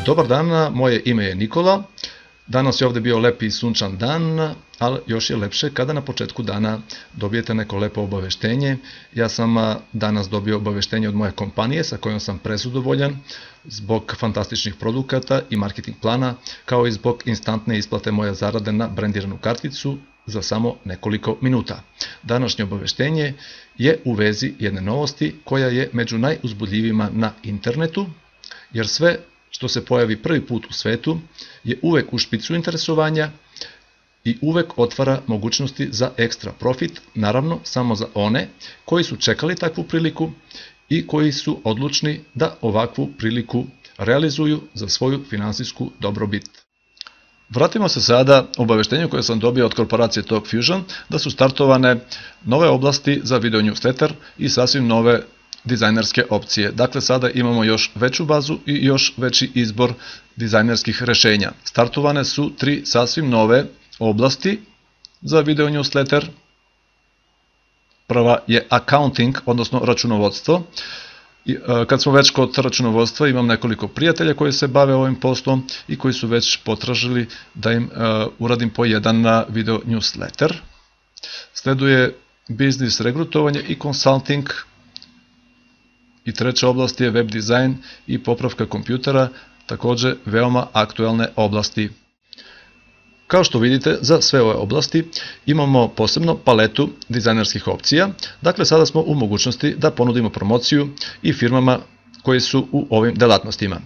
Dobar dan, moje ime je Nikola. Danas je ovdje bio lep i sunčan dan, ali još je lepše kada na početku dana dobijete neko lepo obaveštenje. Ja sam danas dobio obaveštenje od moje kompanije sa kojom sam prezadovoljan zbog fantastičnih produkata i marketing plana, kao i zbog instantne isplate moje zarade na brendiranu karticu za samo nekoliko minuta. Današnje obaveštenje je u vezi jedne novosti koja je među najuzbudljivijima na internetu, jer sve što se pojavi prvi put u svetu je uvek u špicu interesovanja i uvek otvara mogućnosti za ekstra profit, naravno samo za one koji su čekali takvu priliku i koji su odlučni da ovakvu priliku realizuju za svoju finansijsku dobrobit. Vratimo se sada obaveštenju koje sam dobio od korporacije TalkFusion da su startovane nove oblasti za video newsletter i sasvim nove dizajnerske opcije. Dakle, sada imamo još veću bazu i još veći izbor dizajnerskih rešenja. Startovane su 3 sasvim nove oblasti za video newsletter. Prva je accounting, odnosno računovodstvo. Kad smo već kod računovodstva, imam nekoliko prijatelja koji se bave ovim poslom i koji su već potražili da im uradim po jedan video newsletter. Sleduje biznis regrutovanje i consulting. I treća oblast je web dizajn i popravka kompjutera, također veoma aktuelne oblasti. Kao što vidite, za sve ove oblasti imamo posebno paletu dizajnerskih opcija. Dakle, sada smo u mogućnosti da ponudimo promociju i firmama koji su u ovim delatnostima.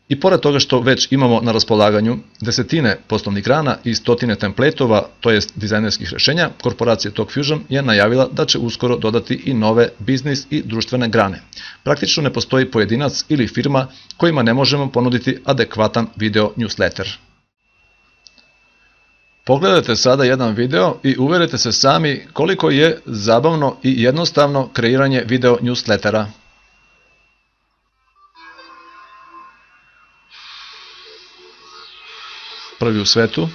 I pored toga što već imamo na raspolaganju desetine poslovnih grana i stotine templetova, to jest dizajnerskih rešenja, korporacija TalkFusion je najavila da će uskoro dodati i nove biznis i društvene grane. Praktično ne postoji pojedinac ili firma kojima ne možemo ponuditi adekvatan video newsletter. Pogledajte sada jedan video i uverite se sami koliko je zabavno i jednostavno kreiranje video newslettera. Prvi u svetu,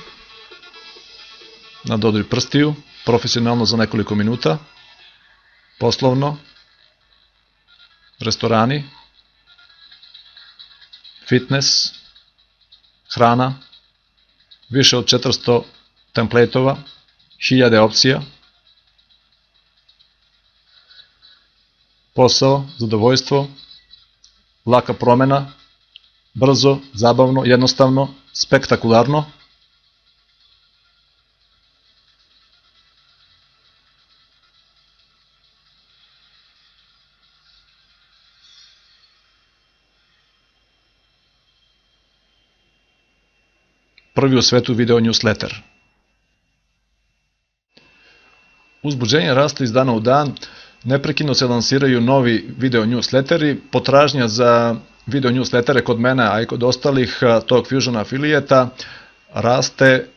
na dodir prstiju, profesionalno za nekoliko minuta, poslovno, restorani, fitness, hrana, više od 400 templetova, 1000 opcija, posao, zadovoljstvo, laka promena, brzo, zabavno, jednostavno, spektakularno. Prvi u svetu video newsletter. Uzbuđenje raste iz dana u dan, neprekidno se lansiraju novi video newsletteri, potražnja za video newslettere kod mene, a i kod ostalih TalkFusion afilijeta raste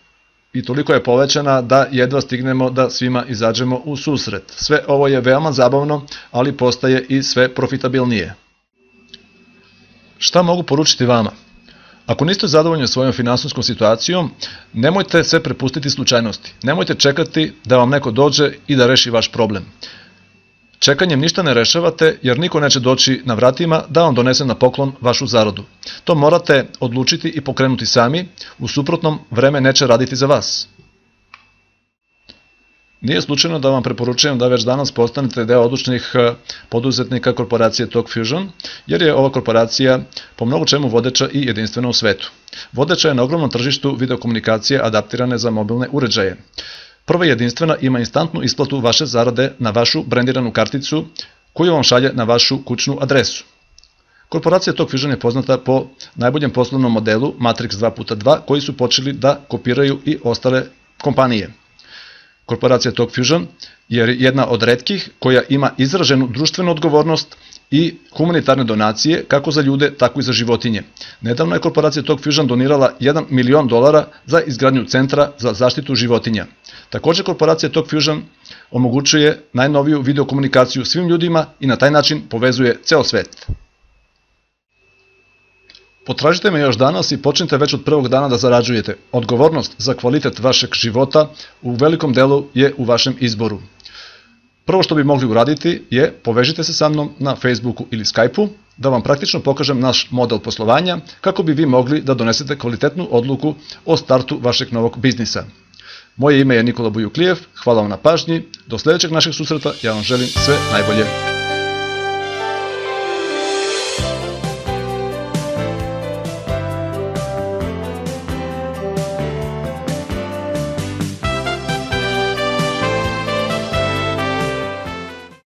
i toliko je povećana da jedva stignemo da svima izađemo u susret. Sve ovo je veoma zabavno, ali postaje i sve profitabilnije. Šta mogu poručiti vama? Ako niste zadovoljni svojom finansijskom situacijom, nemojte se prepustiti slučajnosti. Nemojte čekati da vam neko dođe i da reši vaš problem. Čekanjem ništa ne rešavate, jer niko neće doći na vratima da vam donese na poklon vašu zaradu. To morate odlučiti i pokrenuti sami, u suprotnom vreme neće raditi za vas. Nije slučajno da vam preporučujem da već danas postanete deo odlučnih poduzetnika korporacije TalkFusion, jer je ova korporacija po mnogo čemu vodeća i jedinstvena u svetu. Vodeća je na ogromnom tržištu videokomunikacije adaptirane za mobilne uređaje. Prva jedinstvena ima instantnu isplatu vaše zarade na vašu brendiranu karticu koju vam šalje na vašu kućnu adresu. Korporacija TalkFusion je poznata po najboljem poslovnom modelu Matrix 2x2 koji su počeli da kopiraju i ostale kompanije. Korporacija TalkFusion je jedna od retkih koja ima izraženu društvenu odgovornost i humanitarne donacije kako za ljude, tako i za životinje. Nedavno je korporacija TalkFusion donirala $1 milion za izgradnju centra za zaštitu životinja. Također korporacija TalkFusion omogućuje najnoviju videokomunikaciju svim ljudima i na taj način povezuje ceo svet. Potražite me još danas i počnite već od prvog dana da zarađujete. Odgovornost za kvalitet vašeg života u velikom delu je u vašem izboru. Prvo što bi mogli uraditi je povežite se sa mnom na Facebooku ili Skypeu da vam praktično pokažem naš model poslovanja kako bi vi mogli da donesete kvalitetnu odluku o startu vašeg novog biznisa. Moje ime je Nikola Bujuklijev, hvala vam na pažnji, do sledećeg našeg susreta ja vam želim sve najbolje.